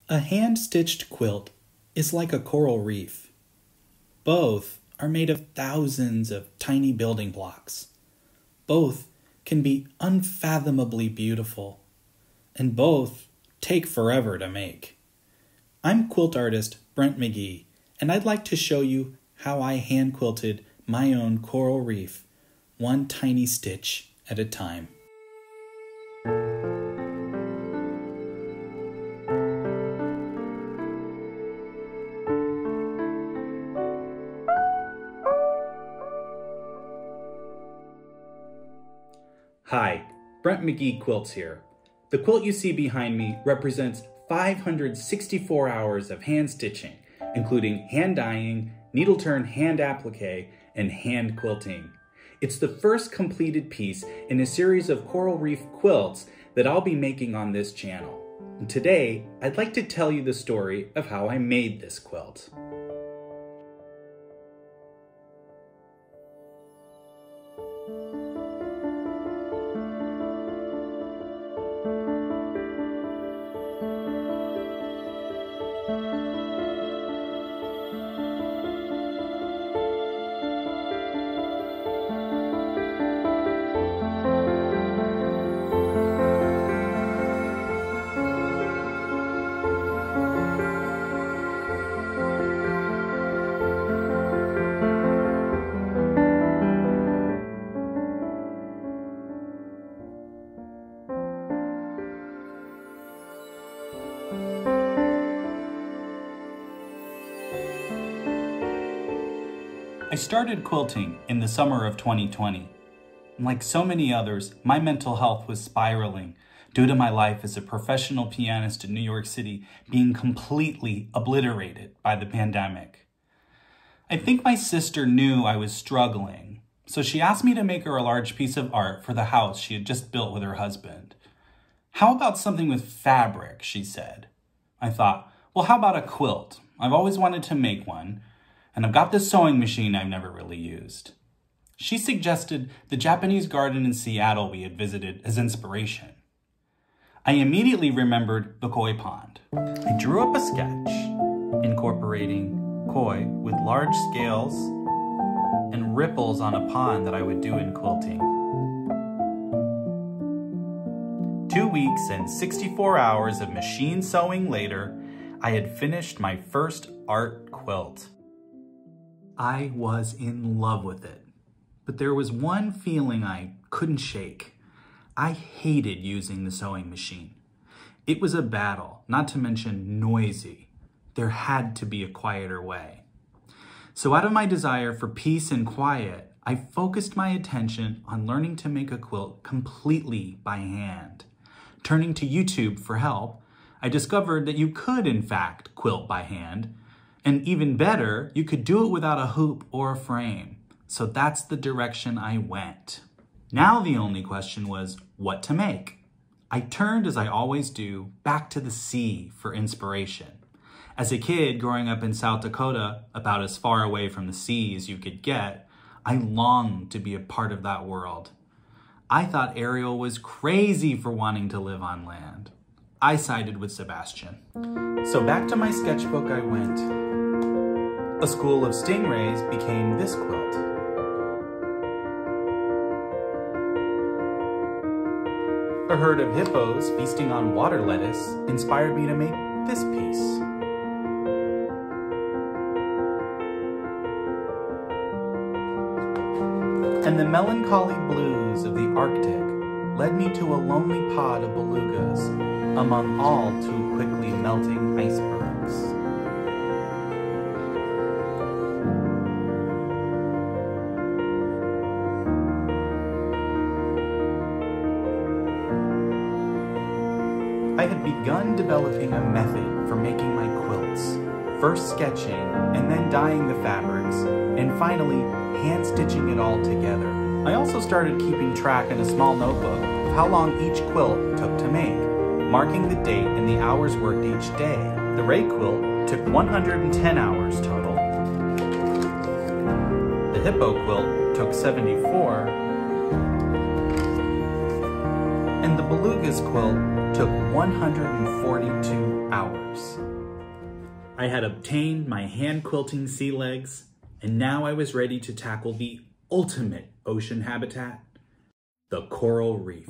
A hand-stitched quilt is like a coral reef. Both are made of thousands of tiny building blocks. Both can be unfathomably beautiful, and both take forever to make. I'm quilt artist Brent McGee, and I'd like to show you how I hand quilted my own coral reef, one tiny stitch at a time. Hi, Brent McGee Quilts here. The quilt you see behind me represents 564 hours of hand stitching, including hand dyeing, needle turn hand applique, and hand quilting. It's the first completed piece in a series of coral reef quilts that I'll be making on this channel. And today, I'd like to tell you the story of how I made this quilt. I started quilting in the summer of 2020. And like so many others, my mental health was spiraling due to my life as a professional pianist in New York City being completely obliterated by the pandemic. I think my sister knew I was struggling, so she asked me to make her a large piece of art for the house she had just built with her husband. How about something with fabric, she said. I thought, well, how about a quilt? I've always wanted to make one. And I've got this sewing machine I've never really used. She suggested the Japanese garden in Seattle we had visited as inspiration. I immediately remembered the koi pond. I drew up a sketch incorporating koi with large scales and ripples on a pond that I would do in quilting. 2 weeks and 64 hours of machine sewing later, I had finished my first art quilt. I was in love with it, but there was one feeling I couldn't shake. I hated using the sewing machine. It was a battle, not to mention noisy. There had to be a quieter way. So out of my desire for peace and quiet, I focused my attention on learning to make a quilt completely by hand. Turning to YouTube for help, I discovered that you could, in fact, quilt by hand. And even better, you could do it without a hoop or a frame. So that's the direction I went. Now the only question was what to make. I turned, as I always do, back to the sea for inspiration. As a kid growing up in South Dakota, about as far away from the sea as you could get, I longed to be a part of that world. I thought Ariel was crazy for wanting to live on land. I sided with Sebastian. So back to my sketchbook I went. A school of stingrays became this quilt. A herd of hippos feasting on water lettuce inspired me to make this piece. And the melancholy blues of the Arctic led me to a lonely pod of belugas among all too quickly melting icebergs. I had begun developing a method for making my quilts, first sketching and then dyeing the fabrics, and finally hand-stitching it all together. I also started keeping track in a small notebook of how long each quilt took to make, marking the date and the hours worked each day. The Ray quilt took 110 hours total. The Hippo quilt took 74, and the Belugas quilt took 142 hours. I had obtained my hand quilting sea legs, and now I was ready to tackle the ultimate ocean habitat, the coral reef.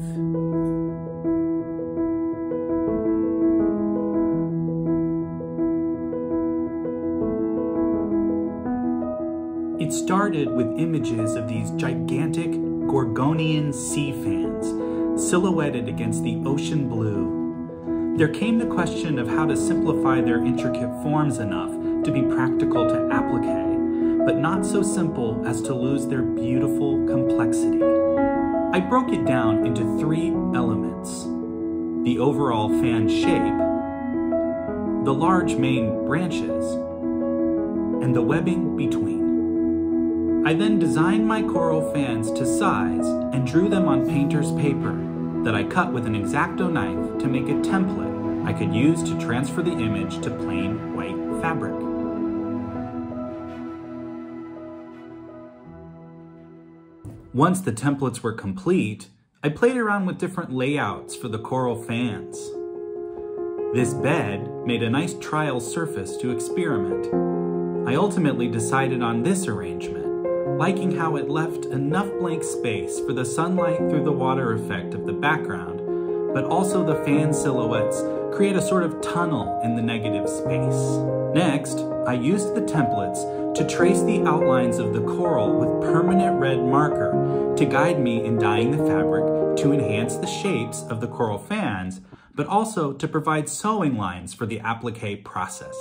It started with images of these gigantic Gorgonian sea fans silhouetted against the ocean blue. There came the question of how to simplify their intricate forms enough to be practical to applique, but not so simple as to lose their beautiful complexity. I broke it down into 3 elements: the overall fan shape, the large main branches, and the webbing between. I then designed my coral fans to size and drew them on painter's paper that I cut with an X-Acto knife to make a template I could use to transfer the image to plain white fabric. Once the templates were complete, I played around with different layouts for the coral fans. This bed made a nice trial surface to experiment. I ultimately decided on this arrangement, liking how it left enough blank space for the sunlight through the water effect of the background, but also the fan silhouettes create a sort of tunnel in the negative space. Next, I used the templates to trace the outlines of the coral with permanent red marker to guide me in dyeing the fabric to enhance the shapes of the coral fans, but also to provide sewing lines for the applique process.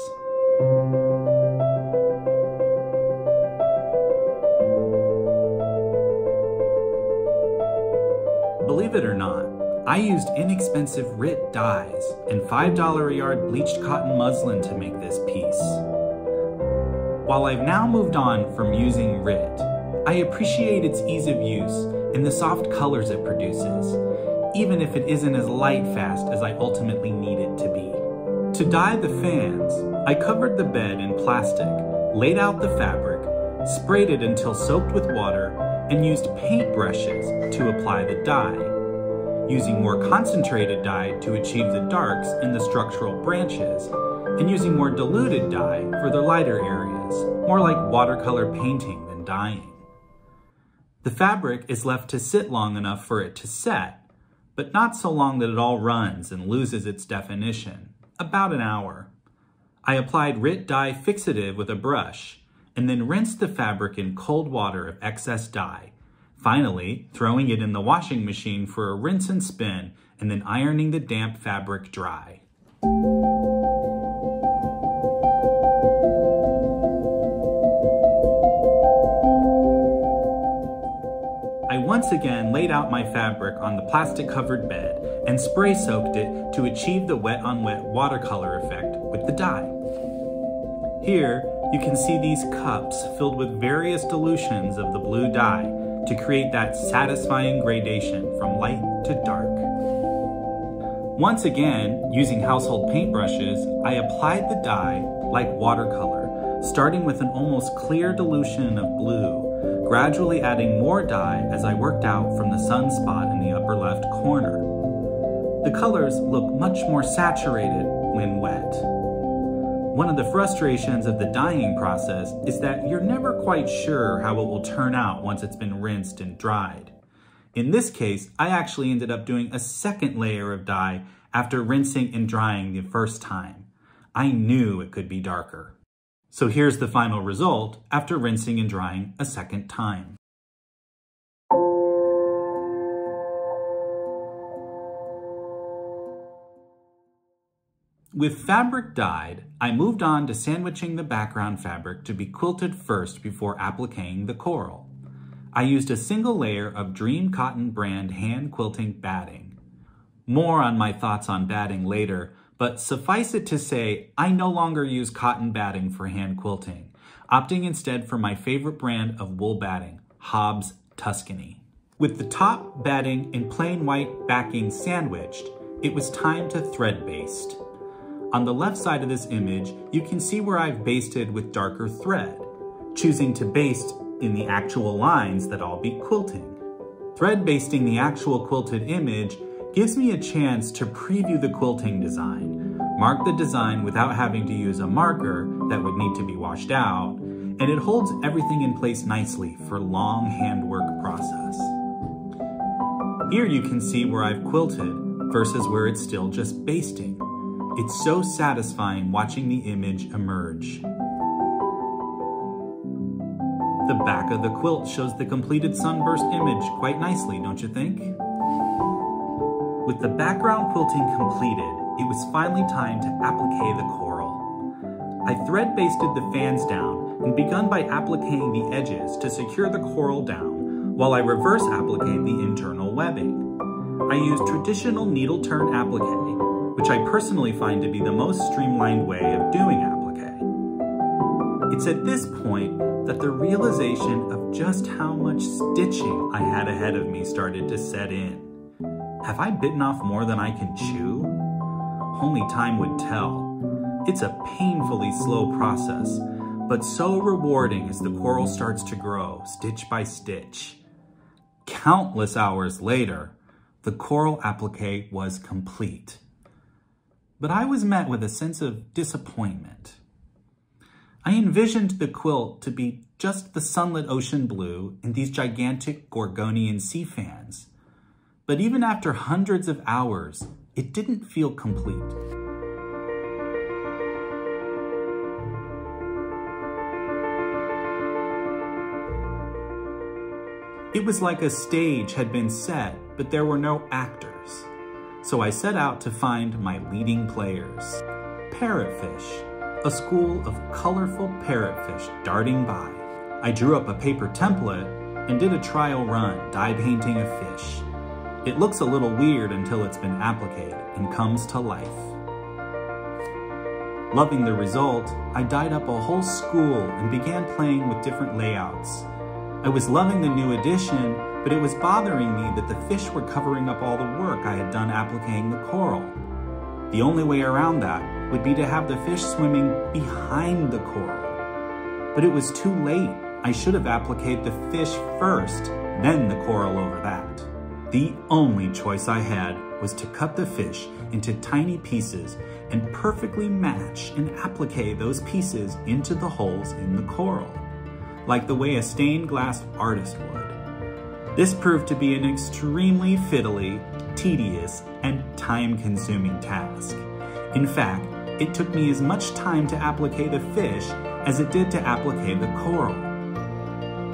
Believe it or not, I used inexpensive RIT dyes and $5 a yard bleached cotton muslin to make this piece. While I've now moved on from using RIT, I appreciate its ease of use and the soft colors it produces, even if it isn't as light fast as I ultimately need it to be. To dye the fans, I covered the bed in plastic, laid out the fabric, sprayed it until soaked with water, and used paint brushes to apply the dye, using more concentrated dye to achieve the darks in the structural branches, and using more diluted dye for the lighter areas, more like watercolor painting than dyeing. The fabric is left to sit long enough for it to set, but not so long that it all runs and loses its definition, about an hour. I applied RIT dye fixative with a brush, and then rinsed the fabric in cold water of excess dye, finally throwing it in the washing machine for a rinse and spin, and then ironing the damp fabric dry. I once again laid out my fabric on the plastic-covered bed and spray soaked it to achieve the wet-on-wet watercolor effect with the dye. Here, you can see these cups filled with various dilutions of the blue dye to create that satisfying gradation from light to dark. Once again, using household paintbrushes, I applied the dye like watercolor, starting with an almost clear dilution of blue, gradually adding more dye as I worked out from the sunspot in the upper left corner. The colors look much more saturated when wet. One of the frustrations of the dyeing process is that you're never quite sure how it will turn out once it's been rinsed and dried. In this case, I actually ended up doing a second layer of dye after rinsing and drying the first time. I knew it could be darker. So here's the final result after rinsing and drying a second time. With fabric dyed, I moved on to sandwiching the background fabric to be quilted first before appliquing the coral. I used a single layer of Dream Cotton brand hand quilting batting. More on my thoughts on batting later, but suffice it to say, I no longer use cotton batting for hand quilting, opting instead for my favorite brand of wool batting, Hobbs Tuscany. With the top batting and plain white backing sandwiched, it was time to thread baste. On the left side of this image, you can see where I've basted with darker thread, choosing to baste in the actual lines that I'll be quilting. Thread basting the actual quilted image gives me a chance to preview the quilting design, mark the design without having to use a marker that would need to be washed out, and it holds everything in place nicely for long handwork process. Here you can see where I've quilted versus where it's still just basting. It's so satisfying watching the image emerge. The back of the quilt shows the completed sunburst image quite nicely, don't you think? With the background quilting completed, it was finally time to applique the coral. I thread basted the fans down and begun by appliquing the edges to secure the coral down while I reverse appliqued the internal webbing. I used traditional needle turn applique, which I personally find to be the most streamlined way of doing applique. It's at this point that the realization of just how much stitching I had ahead of me started to set in. Have I bitten off more than I can chew? Only time would tell. It's a painfully slow process, but so rewarding as the coral starts to grow, stitch by stitch. Countless hours later, the coral applique was complete. But I was met with a sense of disappointment. I envisioned the quilt to be just the sunlit ocean blue and these gigantic Gorgonian sea fans. But even after hundreds of hours, it didn't feel complete. It was like a stage had been set, but there were no actors. So I set out to find my leading players. Parrotfish, a school of colorful parrotfish darting by. I drew up a paper template and did a trial run dye painting a fish. It looks a little weird until it's been appliqued and comes to life. Loving the result, I dyed up a whole school and began playing with different layouts. I was loving the new addition, but it was bothering me that the fish were covering up all the work I had done appliquing the coral. The only way around that would be to have the fish swimming behind the coral. But it was too late. I should have appliqued the fish first, then the coral over that. The only choice I had was to cut the fish into tiny pieces and perfectly match and applique those pieces into the holes in the coral, like the way a stained glass artist would. This proved to be an extremely fiddly, tedious, and time-consuming task. In fact, it took me as much time to applique the fish as it did to applique the coral.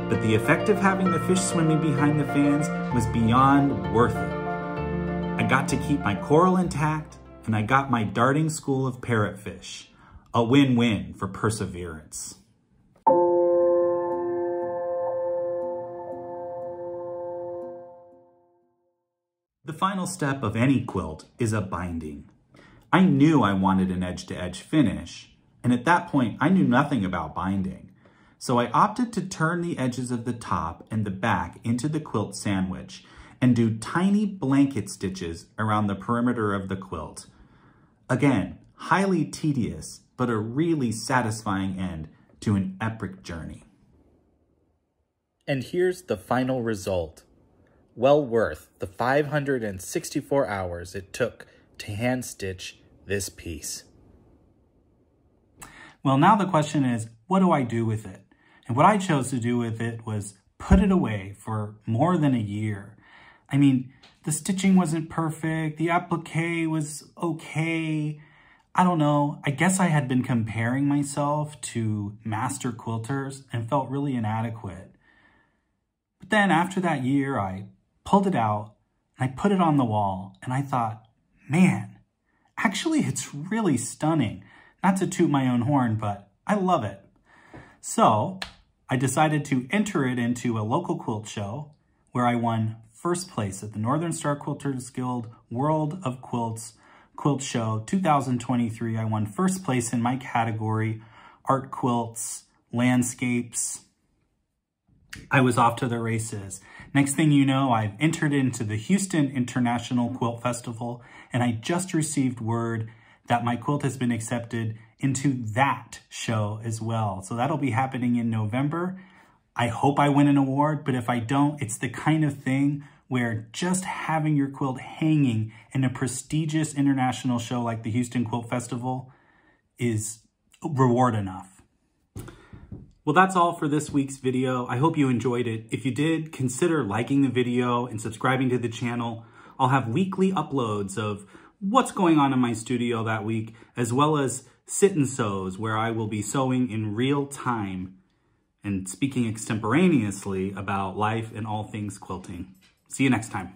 But the effect of having the fish swimming behind the fans was beyond worth it. I got to keep my coral intact, and I got my darting school of parrotfish. A win-win for perseverance. The final step of any quilt is a binding. I knew I wanted an edge-to-edge finish, and at that point I knew nothing about binding. So I opted to turn the edges of the top and the back into the quilt sandwich and do tiny blanket stitches around the perimeter of the quilt. Again, highly tedious, but a really satisfying end to an epic journey. And here's the final result. Well worth the 564 hours it took to hand stitch this piece. Well, now the question is, what do I do with it? And what I chose to do with it was put it away for more than a year. I mean, the stitching wasn't perfect, the applique was okay. I don't know, I guess I had been comparing myself to master quilters and felt really inadequate. But then after that year, I pulled it out and I put it on the wall and I thought, man, actually it's really stunning. Not to toot my own horn, but I love it. So I decided to enter it into a local quilt show where I won first place at the Northern Star Quilters Guild World of Quilts Quilt Show 2023. I won first place in my category, art quilts, landscapes. I was off to the races. Next thing you know, I've entered into the Houston International Quilt Festival, and I just received word that my quilt has been accepted into that show as well. So that'll be happening in November. I hope I win an award, but if I don't, it's the kind of thing where just having your quilt hanging in a prestigious international show like the Houston Quilt Festival is reward enough. Well, that's all for this week's video. I hope you enjoyed it. If you did, consider liking the video and subscribing to the channel. I'll have weekly uploads of what's going on in my studio that week, as well as sit and sews, where I will be sewing in real time and speaking extemporaneously about life and all things quilting. See you next time.